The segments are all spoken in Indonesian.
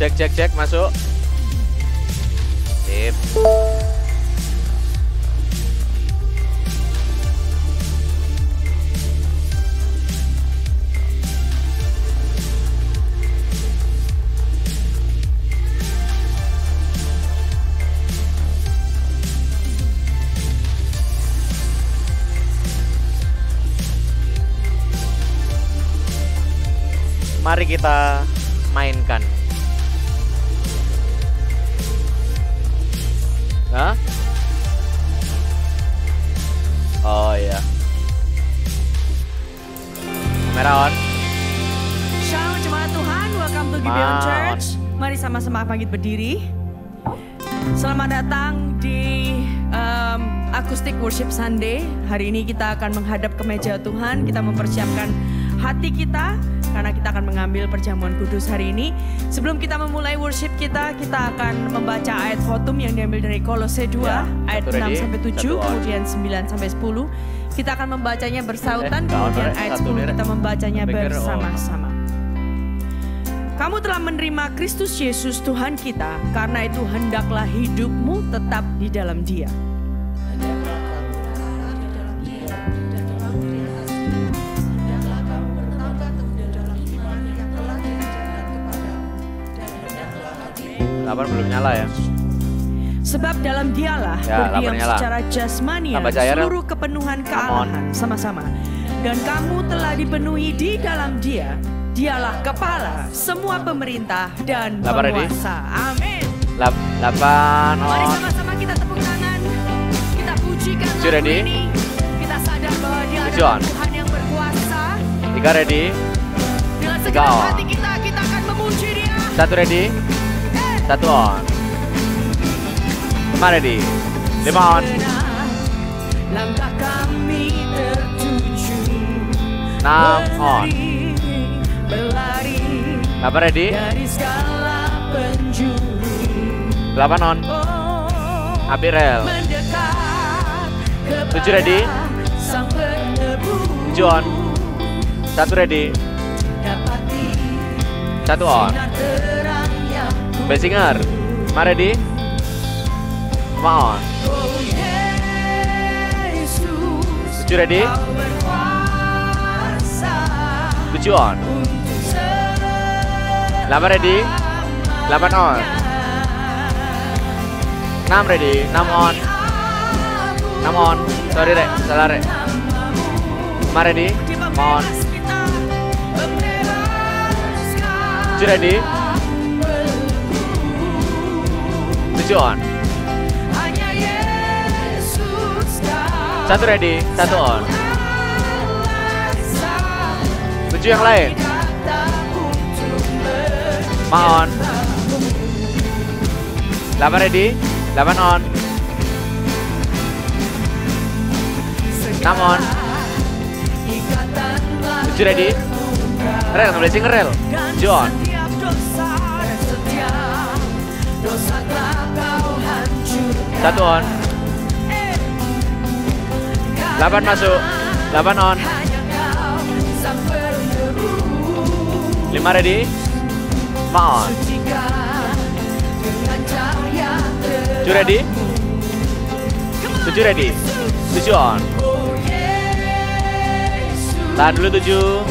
Cek masuk. Sip. Mari kita mainkan. Hah? Oh iya. Kamera on. Shalom jemaat Tuhan, welcome to Gibeon Church. Mari sama-sama bangkit berdiri. Selamat datang di Acoustic Worship Sunday. Hari ini kita akan menghadap ke meja Tuhan. Kita mempersiapkan hati kita karena kita akan mengambil perjamuan kudus hari ini. Sebelum kita memulai worship kita akan membaca ayat khotum yang diambil dari Kolose 2 ayat 6-7, kemudian 9-10. Kita akan membacanya bersautan, kemudian ayat 10 kita membacanya bersama-sama. Kamu telah menerima Kristus Yesus Tuhan kita, karena itu hendaklah hidupmu tetap di dalam Dia. Lapan belum nyala ya. Sebab dalam Dialah berdiam secara jasmanian seluruh kepenuhan kealahan sama-sama. Dan kamu telah dipenuhi di dalam Dia. Dialah kepala semua pemerintah dan penguasa. Amin. 8 Mari sama-sama kita tepuk tangan. Kita pujikan lagu ini. Kita sadar bahwa Dia adalah Tuhan yang berkuasa. 3 ready. Dengan segenap hati kita akan memuji Dia. 1 ready. 1 on. 5 ready. 5 on. Langkah kami tertuju 6 on. Berlari 8 ready. dari segala penjuru 8 on. Api rel. 7 ready. 7 on. 1 ready. 1 on. Basinger. 5 ready. 5 on. 7 ready. 7 on. 8 ready. 8 on. 6 ready. 6 on. 6 on. Sorry Rek, salah Rek. 5 ready. 5 on. 7 ready. 7 on. 1 ready. 1 on. 7 yang lain. 5 on. 8 ready. 8 on. 6 on. 7 ready. Rel, nge-blessing rel. 7 on. 1 on. 8 masuk. 8 on. 5 ready. 5 on. 7 ready. 7 ready. 7 on. Tahan dulu 7.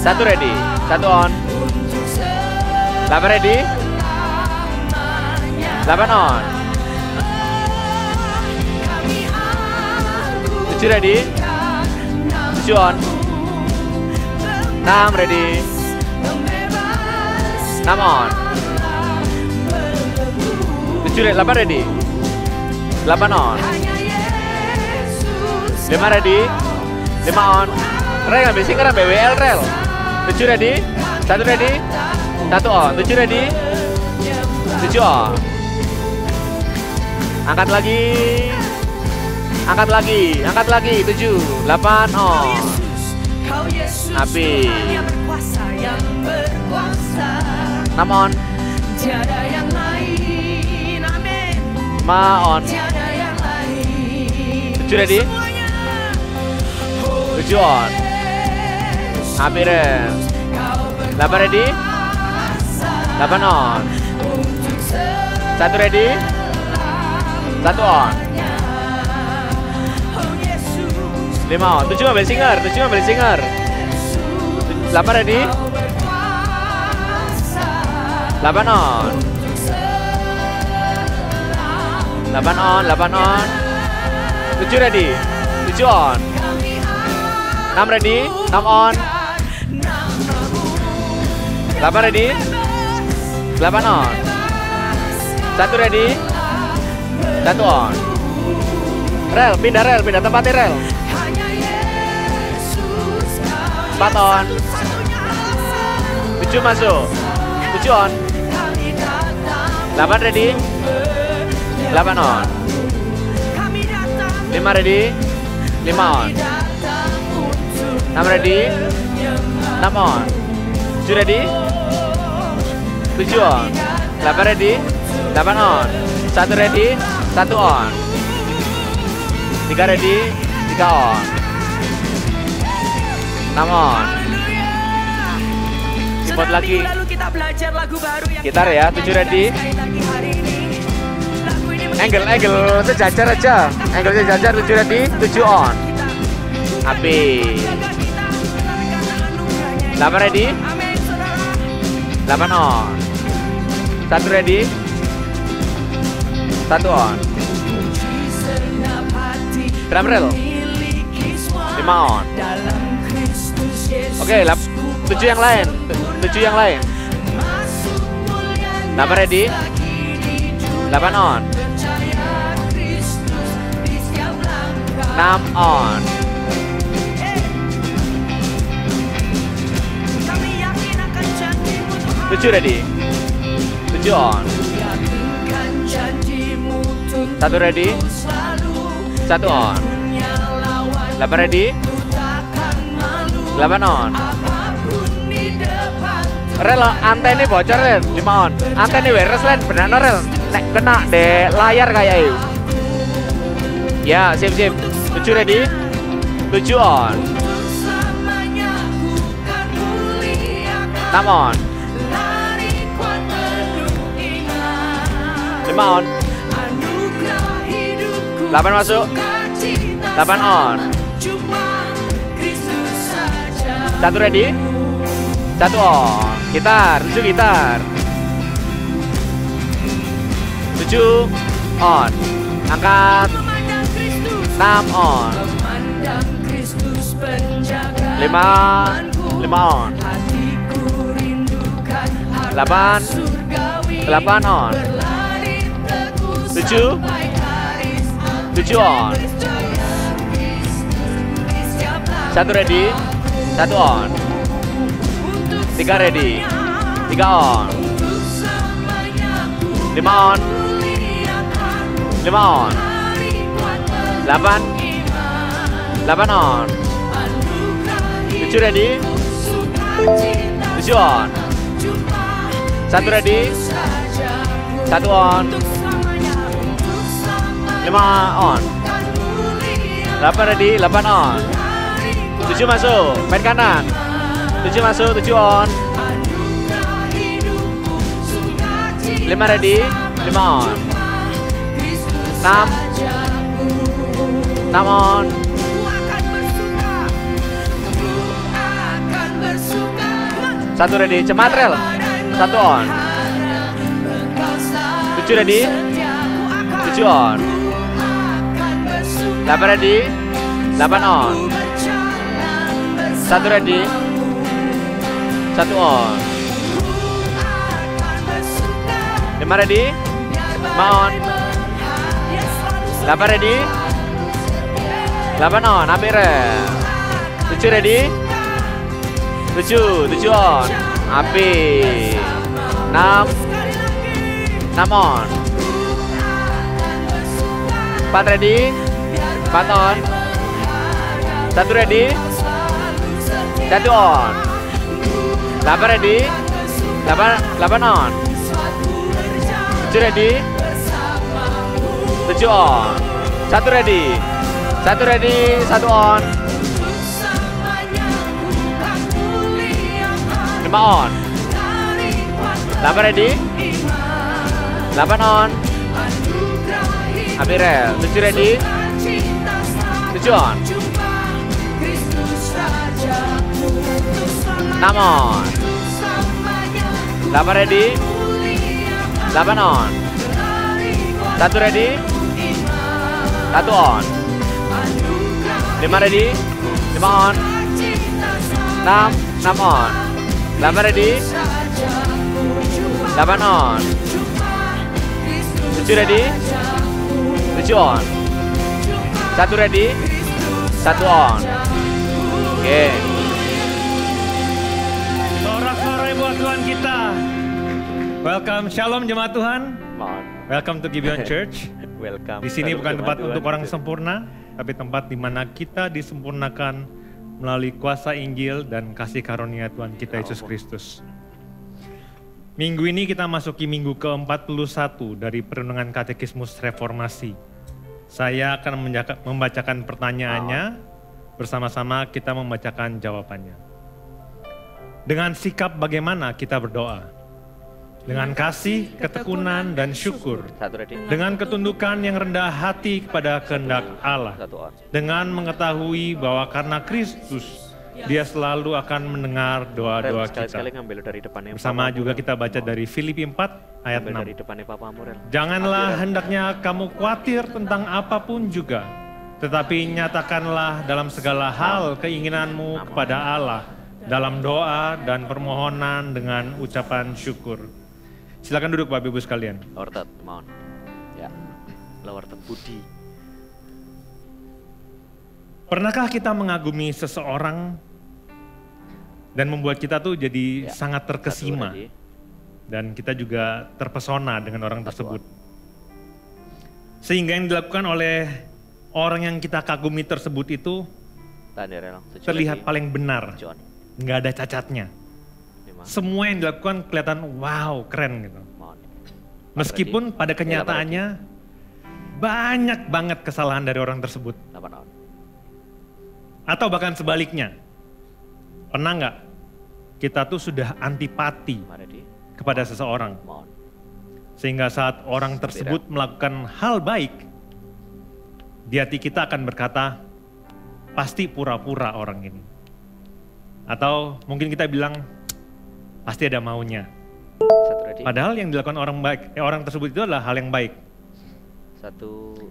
1 ready. 1 on. 8 ready. 8 on. 7 ready. 7 on. 6 ready. 6 on. 7 ready. 8 ready. 8 on. 5 ready. 5 on. Rel ngambil singer BWL rel. 7 ready. 1 ready. 1 on. 7 ready. 7 on. Angkat lagi. Angkat lagi. Angkat lagi. 7. 8 on. Api. 6 on. 5 on. 7 ready. 7 on. Api rel. 8 ready. 8 on. 1 ready. 1 on. 5 on. 7 ambil singer. 7 ambil singer. 8 ready. 8 on. 8 on. 8 on. 7 ready. 7 on. 6 ready. 6 on. 8 ready. 8 on. 1 ready. 1 on. Rel, pindah tempatnya rel. 4 on. 7 masuk. 7 on. 8 ready. 8 on. 5 ready. 5 on. 6 ready. 6 on. 7 ready. 7 on. 8 ready. 8 on. 1 ready. 1 on. 3 ready. 3 on. 6 on. Keyboard lagi. Gitar ya. 7 ready. Angle sejajar aja. Angle sejajar. 7 ready. 7 on. Habis. 8 ready. 8 on. 1 ready. 1 on. Drum roll. 5 on. Oke, 7 yang lain. 7 yang lain. 8 ready. 8 on. 6 on. 7 ready. 7 on. 1 ready. 1 on. 8 ready. 8 on. Rel antene bocor rel. 5 on. Antene wireless len benar rel. Nek kena de layar kayak itu. Ya, sip. 7 ready. 7 on. 6 on. 5 on. 8 masuk. 8 on. 1 ready. 1 on. Gitar. 7 gitar. 7 on. Angkat. 6 on. 5 on. 8 on. 7 on. 1 ready. 1 on. 3 ready. 3 on. 5 on. 5 on. 8 on. 7 ready. 7 on. 1 ready. 1 on. 5 on. 8 ready. 8 on. 7 masuk. Main kanan. 7 masuk. 7 on. 5 ready. 5 on. 6 on. 1 ready. Cemat rel. 1 on. 7 ready. 7 on. 8 ready. 8 on. 1 ready. 1 on. 5 ready. 5 on. 8 ready. 8 on. Ambil rel. 7 ready. 7 on. Habis. 6 on. 4 ready. 4 on. 1 ready. 1 on. 8 ready. 8 on. 7 ready. 7 on. 1 ready. 1 ready. 1 on. 5 on. 8 ready. 8 on. Amirel. 7 ready. 7 on. 6 on. 8 ready. 8 on. 1 ready. 1 on. 5 ready. 5 on. 6 on. 8 ready. 8 on. 7 ready. 7 on. 1 ready. 1 on. Oke. Sorak-sorai buat Tuhan kita. Welcome, Shalom jemaat Tuhan. Mohon. Welcome to Gibeon Church. Welcome. Di sini bukan tempat Tuhan. untuk orang sempurna, tapi tempat di mana kita disempurnakan melalui kuasa Injil dan kasih karunia Tuhan kita Yesus Kristus. Minggu ini kita masuki minggu ke-41 dari Perenungan Katekismus Reformasi. Saya akan membacakan pertanyaannya, bersama-sama kita membacakan jawabannya. Dengan sikap bagaimana kita berdoa? Dengan kasih, ketekunan, dan syukur. 1 ready. Dengan ketundukan yang rendah hati kepada kehendak Allah. 1 on. Dengan mengetahui bahwa karena Kristus, Dia selalu akan mendengar doa-doa kita. Sekali-sekali ngambil dari depannya. Bersama Papa juga Amurel. kita baca dari Filipi 4 ayat Ambil dari 6. depannya Papa Amurel. Janganlah hendaknya kamu khawatir tentang apapun juga, tetapi nyatakanlah dalam segala hal keinginanmu kepada Allah dalam doa dan permohonan dengan ucapan syukur. Silakan duduk Bapak Ibu sekalian. Lower third, mohon. Ya. Lower third Budi. Pernahkah kita mengagumi seseorang dan membuat kita tuh jadi sangat terkesima, 1 ready. dan kita juga terpesona dengan orang tersebut. Sehingga yang dilakukan oleh orang yang kita kagumi tersebut itu Tanderel. 7 terlihat ready. paling benar, 7 on. nggak ada cacatnya. 5. Semua yang dilakukan kelihatan wow, keren gitu. Mohon. Meskipun pada kenyataannya banyak banget kesalahan dari orang tersebut. 8 on. Atau bahkan sebaliknya. Pernah nggak kita tuh sudah antipati 5 ready. kepada seseorang, Mohon. sehingga saat orang tersebut melakukan hal baik, di hati kita akan berkata, pasti pura-pura orang ini. Atau mungkin kita bilang, pasti ada maunya. 1 ready. Padahal yang dilakukan orang tersebut itu adalah hal yang baik. 1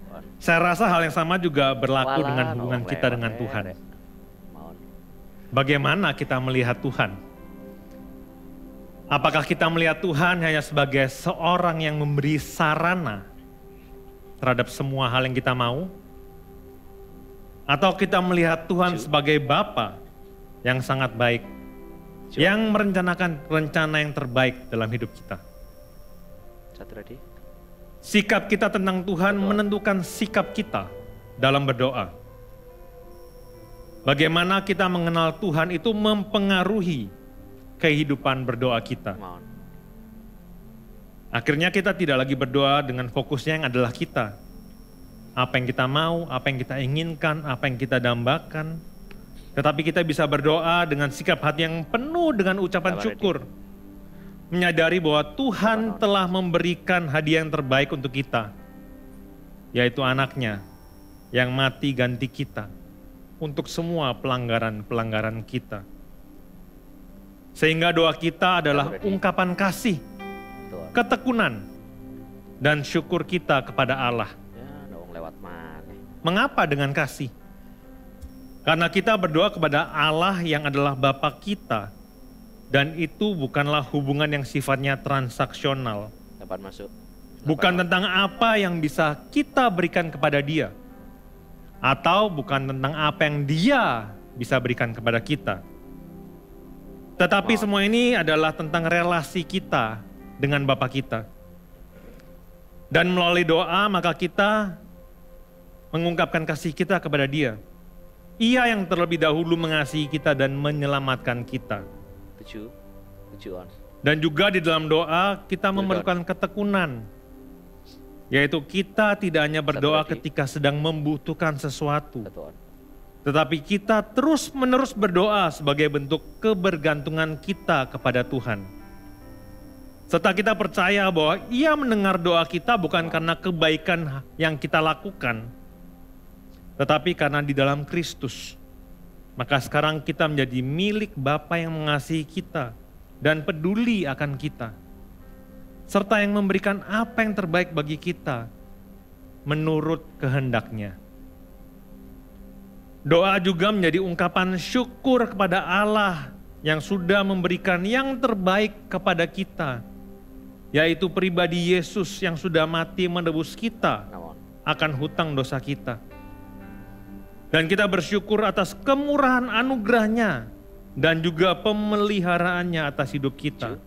on. Saya rasa hal yang sama juga berlaku Walah, dengan hubungan nolong kita lewat, dengan Tuhan. Mohon. Bagaimana kita melihat Tuhan? Apakah kita melihat Tuhan hanya sebagai seorang yang memberi sarana terhadap semua hal yang kita mau? Atau kita melihat Tuhan sebagai Bapa yang sangat baik, yang merencanakan rencana yang terbaik dalam hidup kita? 1 ready. Sikap kita tentang Tuhan menentukan sikap kita dalam berdoa. Bagaimana kita mengenal Tuhan itu mempengaruhi kehidupan berdoa kita. Mohon. Akhirnya kita tidak lagi berdoa dengan fokusnya yang adalah kita. Apa yang kita mau, apa yang kita inginkan, apa yang kita dambakan. Tetapi kita bisa berdoa dengan sikap hati yang penuh dengan ucapan syukur. Menyadari bahwa Tuhan telah memberikan hadiah yang terbaik untuk kita. Yaitu anaknya yang mati ganti kita. Untuk semua pelanggaran-pelanggaran kita. Sehingga doa kita adalah ungkapan kasih, ketekunan, dan syukur kita kepada Allah. Ya, dong lewat mana? Mengapa dengan kasih? Karena kita berdoa kepada Allah yang adalah Bapa kita. Dan itu bukanlah hubungan yang sifatnya transaksional. Dapat masuk. Bukan tentang apa yang bisa kita berikan kepada Dia. Atau bukan tentang apa yang Dia bisa berikan kepada kita. Tetapi semua ini adalah tentang relasi kita dengan Bapa kita. Dan melalui doa maka kita mengungkapkan kasih kita kepada Dia. Ia yang terlebih dahulu mengasihi kita dan menyelamatkan kita. 7 on. Dan juga di dalam doa kita memerlukan ketekunan. Yaitu kita tidak hanya berdoa ketika sedang membutuhkan sesuatu. 1 on. Tetapi kita terus-menerus berdoa sebagai bentuk kebergantungan kita kepada Tuhan. Serta kita percaya bahwa Ia mendengar doa kita bukan karena kebaikan yang kita lakukan, tetapi karena di dalam Kristus. Maka sekarang kita menjadi milik Bapa yang mengasihi kita dan peduli akan kita, serta yang memberikan apa yang terbaik bagi kita menurut kehendak-Nya. Doa juga menjadi ungkapan syukur kepada Allah yang sudah memberikan yang terbaik kepada kita, yaitu pribadi Yesus yang sudah mati menebus kita akan hutang dosa kita. Dan kita bersyukur atas kemurahan anugerah-Nya dan juga pemeliharaannya atas hidup kita.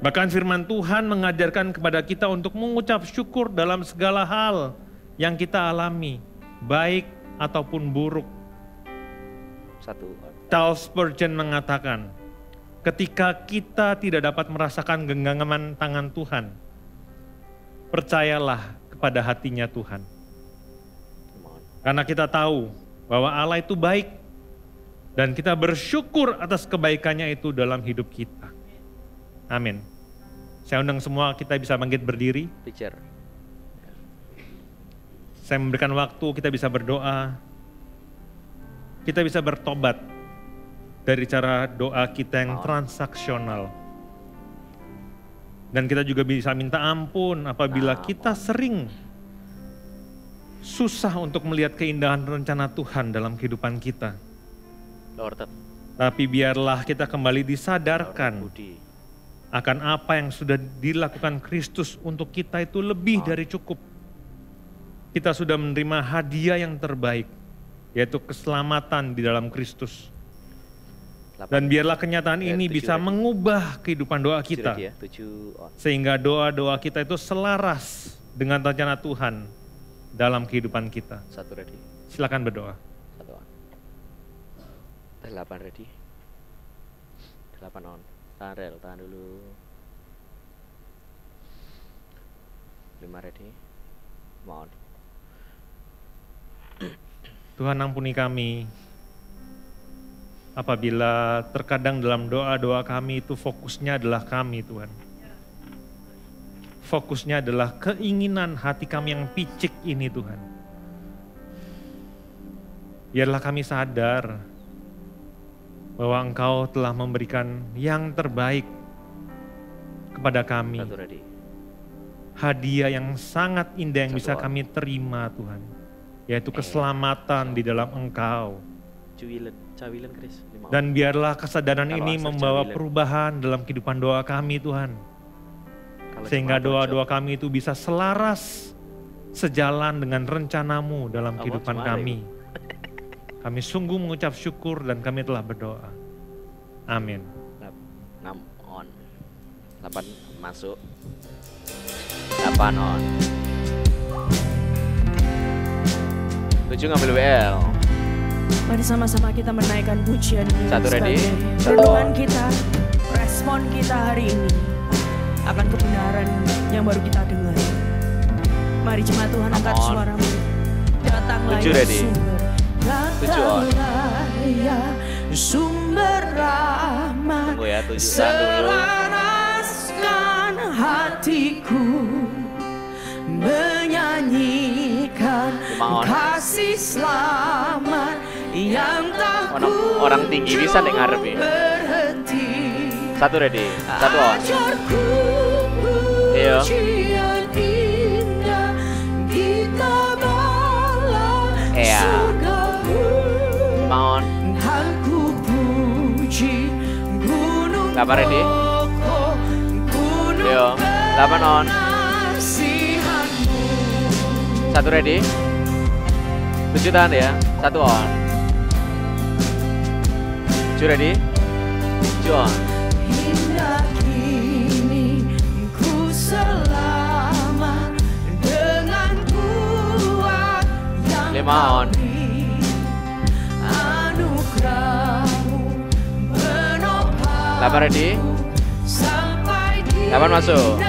Bahkan firman Tuhan mengajarkan kepada kita untuk mengucap syukur dalam segala hal yang kita alami, baik ataupun buruk. Charles Spurgeon mengatakan, ketika kita tidak dapat merasakan genggaman tangan Tuhan, percayalah kepada hatinya Tuhan. Karena kita tahu bahwa Allah itu baik dan kita bersyukur atas kebaikannya itu dalam hidup kita. Amin. Saya undang semua kita bisa bangkit berdiri. Saya memberikan waktu kita bisa berdoa. Kita bisa bertobat dari cara doa kita yang transaksional. Dan kita juga bisa minta ampun apabila kita sering susah untuk melihat keindahan rencana Tuhan dalam kehidupan kita. Tapi biarlah kita kembali disadarkan akan apa yang sudah dilakukan Kristus untuk kita itu lebih dari cukup. Kita sudah menerima hadiah yang terbaik, yaitu keselamatan di dalam Kristus. Dan biarlah kenyataan ini bisa mengubah kehidupan doa kita, sehingga doa-doa kita itu selaras dengan rencana Tuhan dalam kehidupan kita. Silakan berdoa. 8 ready. 8 on. Tahan dulu. 5 ready. On. Tuhan ampuni kami apabila terkadang dalam doa-doa kami itu fokusnya adalah kami, Tuhan. Fokusnya adalah keinginan hati kami yang picik ini, Tuhan. Biarlah kami sadar bahwa Engkau telah memberikan yang terbaik kepada kami. Hadiah yang sangat indah yang bisa kami terima, Tuhan. Yaitu keselamatan di dalam Engkau. Dan biarlah kesadaran ini membawa perubahan dalam kehidupan doa kami, Tuhan. Sehingga doa-doa kami itu bisa selaras sejalan dengan rencana-Mu dalam kehidupan kami. Kami sungguh mengucap syukur dan kami telah berdoa. Amin. 6 on. 8 masuk. 8 on. 7 ngambil WL. Mari sama-sama kita menaikkan pujian ini. 1 ready. Renungan kita, respon kita hari ini akan kebenaran yang baru kita dengar. Mari jemaat Tuhan angkat suaramu. Datanglah ya sumber. Datanglah ya sumber rahmat. Selaraskan hatiku menyanyikan kasih selamat yang tak orang tinggi bisa dengar lebih. 1 ready. 1 on. Iya. Iya. 5 on. 8 ready. Iya. 8 on. 1 ready. 7 tahan ya. 1 on. 7 ready. 7 on. Hingga kini ku selamat dengan kuat yang 5 on. Anugerahmu menopang 8 ready. 8 masuk.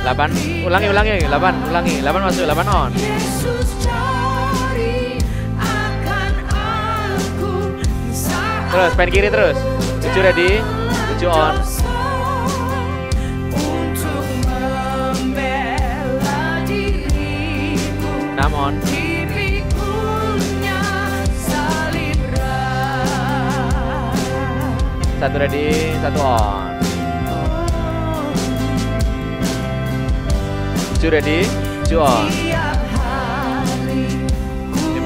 8 ulangi 8 ulangi 8 masuk 8 on. Yesus cari akan aku terus pen kiri terus 7 ready 7 on 6 on. Dipikunya salib berat. 1 ready, 1 on. 7 ready,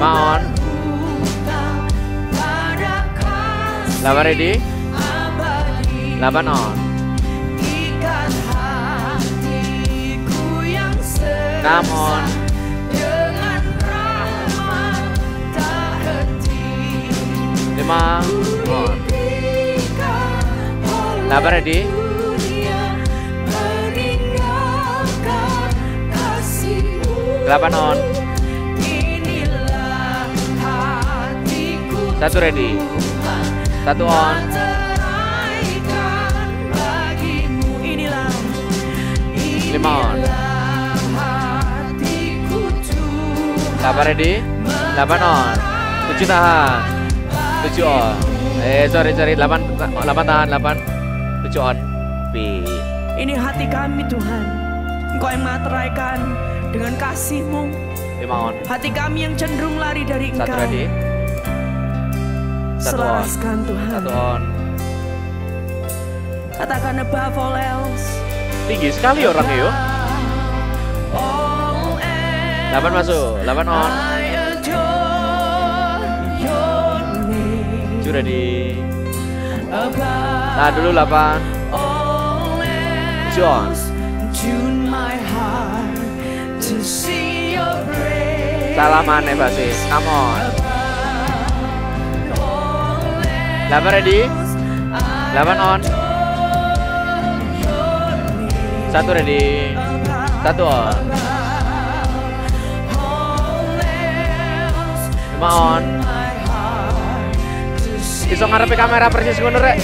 7 on. 5 on. 8 ready, 8 on. 6 on. 5 on. 8 ready, 8 on. 1 ready, 1 on. 5 on. 8 ready, 8 on. 7 tahan, 7 on. Sorry 8 tahan, 8 7 on. B. Ini hati kami Tuhan, Engkau yang materaikan dengan kasih-Mu. 5 on. Hati kami yang cenderung lari dari 1 Engkau. ready, 1 on. Selaraskan Tuhan. 1 on. Katakan above all else. Tinggi sekali orangnya yo. 8 masuk, 8 on. 7 ready. Nah dulu 8. 7 on. Salaman ya basis, come on. 8 ready, 8 on. 1 ready, 1 on. 5 on. Iso ngarepe kamera persis ngono rek.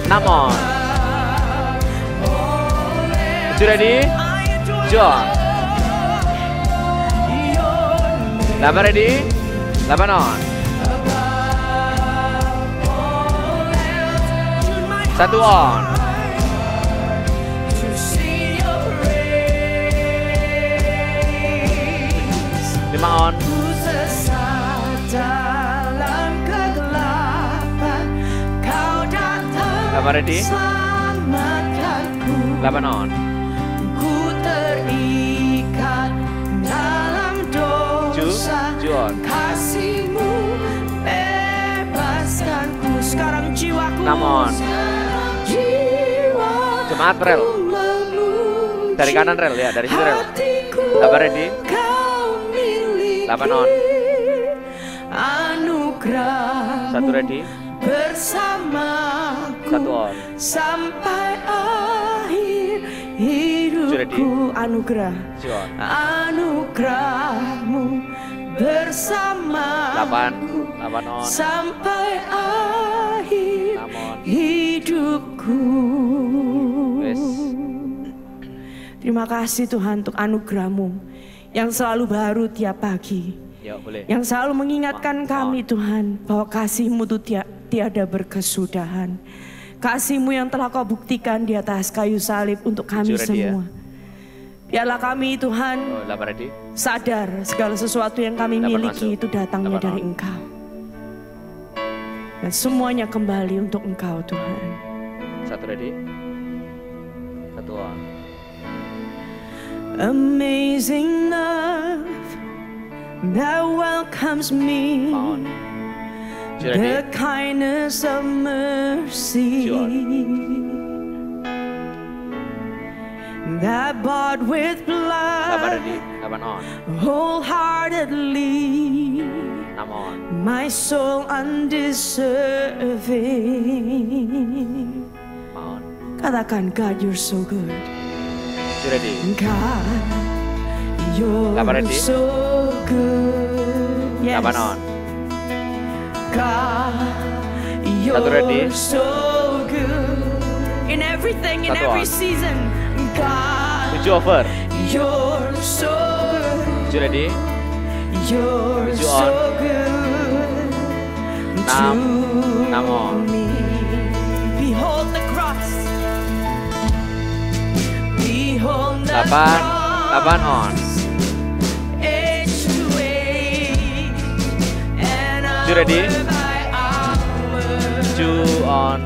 6 on. 7 ready, 7 on. 8 ready, 8 on. 1 on. 5 on. 8 ready, 8 on. 7 on. Sekarang jiwaku 6 on. Jemaat rel. Dari kanan rel ya, dari situ rel. 8 ready, 8 on. 1 ready, 1 on. sampai akhir hidupku. Anugerah, 7 on. anugerahmu bersama 8 on. sampai akhir 6 on. hidupku. Wes. Terima kasih Tuhan untuk anugerah-Mu yang selalu baru tiap pagi. Yuk, boleh. Yang selalu mengingatkan kami Tuhan bahwa kasih-Mu itu tiada berkesudahan. Kasih-Mu yang telah Kau buktikan di atas kayu salib untuk kami semua. Biarlah kami Tuhan sadar segala sesuatu yang kami miliki itu datangnya dari Engkau. Dan semuanya kembali untuk Engkau Tuhan. 1 ready, 1 on. Amazing love that welcomes me, the kindness of mercy that bought with blood wholeheartedly my soul undeserving. Katakan, God, you're so good. God, you're so good. Yes. God, you're so good. In everything, in every season. God, you're so good. You're so good to me. Behold the cross. Behold the cross. 8 on. 7 ready. 7 on.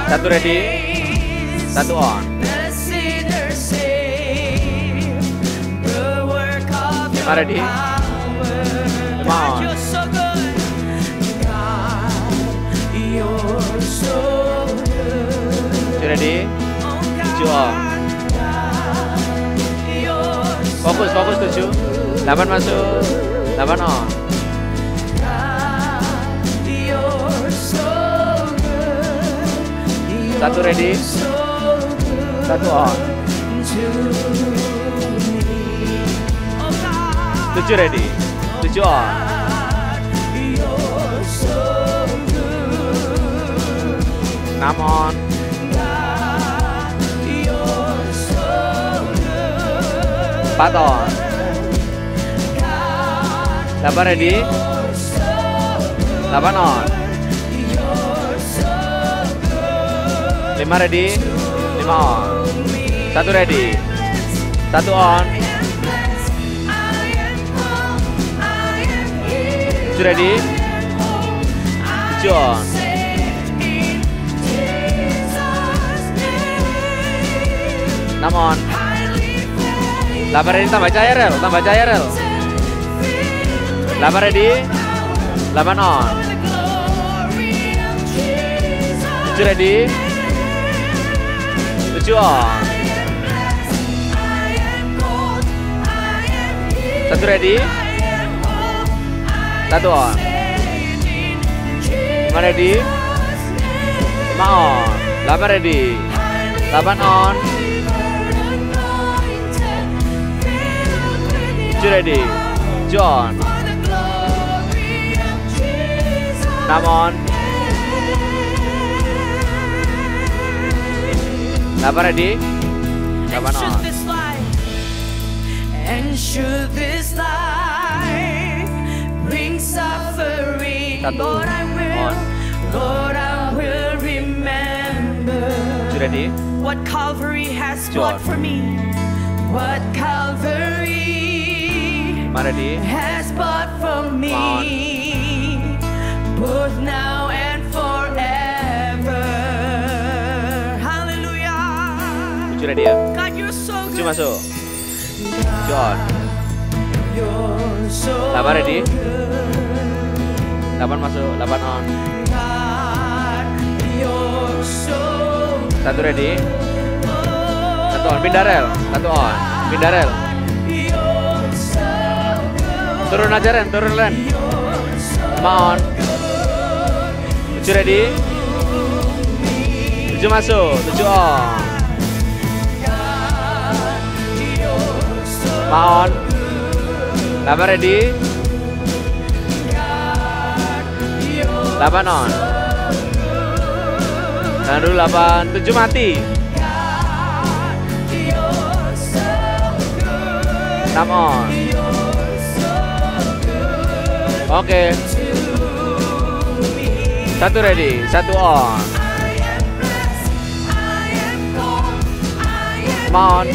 1 ready. 1 on. 5 ready. 5 on. 7 ready. 7 on. Fokus 7. 8 masuk. 8 on. 1 ready. 1 on. 7 ready. 7 on. 6 on. 4 on. 8 ready. 8 on. 5 ready. 5 on. 1 ready. 1 on. 7 ready. 7 on. 6 on. 8 ready, tambah cahaya rel. 8 ready. 8 on. 7 ready. 7 on. 1 ready. 1 on. 5 ready. 5 on. 8 ready. 8 on. 7 ready. 7 on. 6 on. 8 ready. 8 on. And should this life bring suffering, 1 Lord, I will remember 7 ready. what Calvary has 7 bought for me. What Calvary 5 ready. has bought for me, both now and forever. Hallelujah. 7 ready ya. God, you're so 7 good. masuk. 7 on. You're so 8 ready. good. 8 masuk. 8 on. God, you're so 1 ready. 1 on. Pindah rel. 1 on. Pindah rel. you're so good. Turun aja Ren. Turun Ren. 5 on. 7 ready. 7 masuk. 7 on. 5 on. 8 ready. 8 on. Tahan dulu 8. 7 mati. 6 on. Oke. 1 ready. 1 on. 5 on.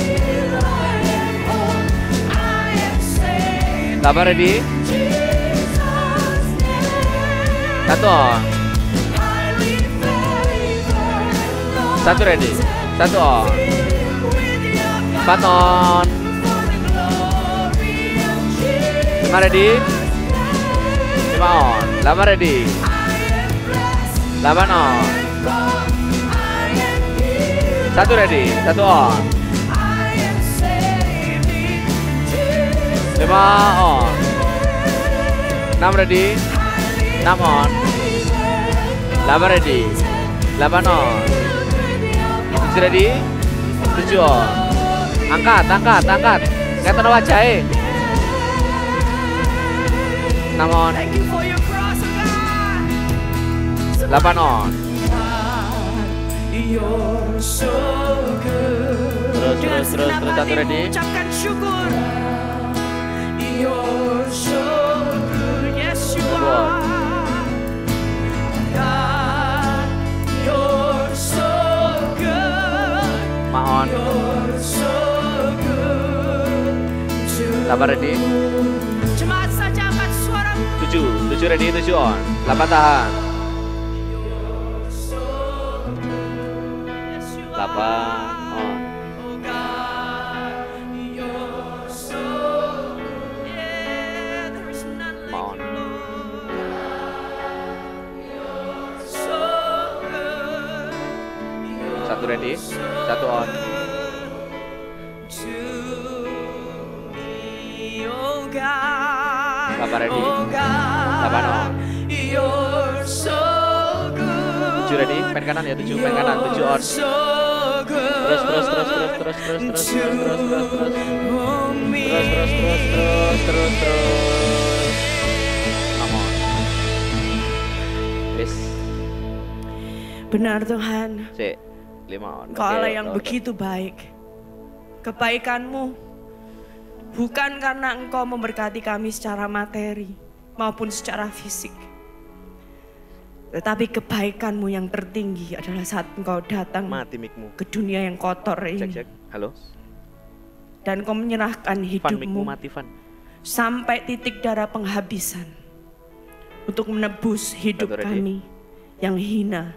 8 ready. 1 on. 1 ready. 1 on. 4 on. 5 ready. 5 on. 8 ready. 8 on. 1 ready. 1 on. 5 on. 6 ready. 6 on. 8 ready. 8 on. 7 ready. 7 on. Angkat. Kelihatan wajahnya. 6 on. Thank you for your cross, oh God. 8 on. You're so good. Terus 1 ready. Ucapkan syukur. You're so good. Yes, you are. God, you're so good. 5 on. You're so good. 8 ready. 7 ready, 7 on. 8 tahan. 8 on. On. 1 ready, 1 on. Papa ready, 8 on. 7 ready, pen kanan ya, 7 pen kanan, 7 on. Terus. Come on. Wis. Benar Tuhan. Sik, 5 on. Engkau Allah yang begitu baik. Kebaikanmu bukan karena Engkau memberkati kami secara materi maupun secara fisik. Tetapi kebaikanmu yang tertinggi adalah saat Engkau datang mati mikmu. ke dunia yang kotor ini. Cek. Halo. Dan Engkau menyerahkan Mikmu hidupmu mati, Van. sampai titik darah penghabisan untuk menebus hidup Satu ready. kami yang hina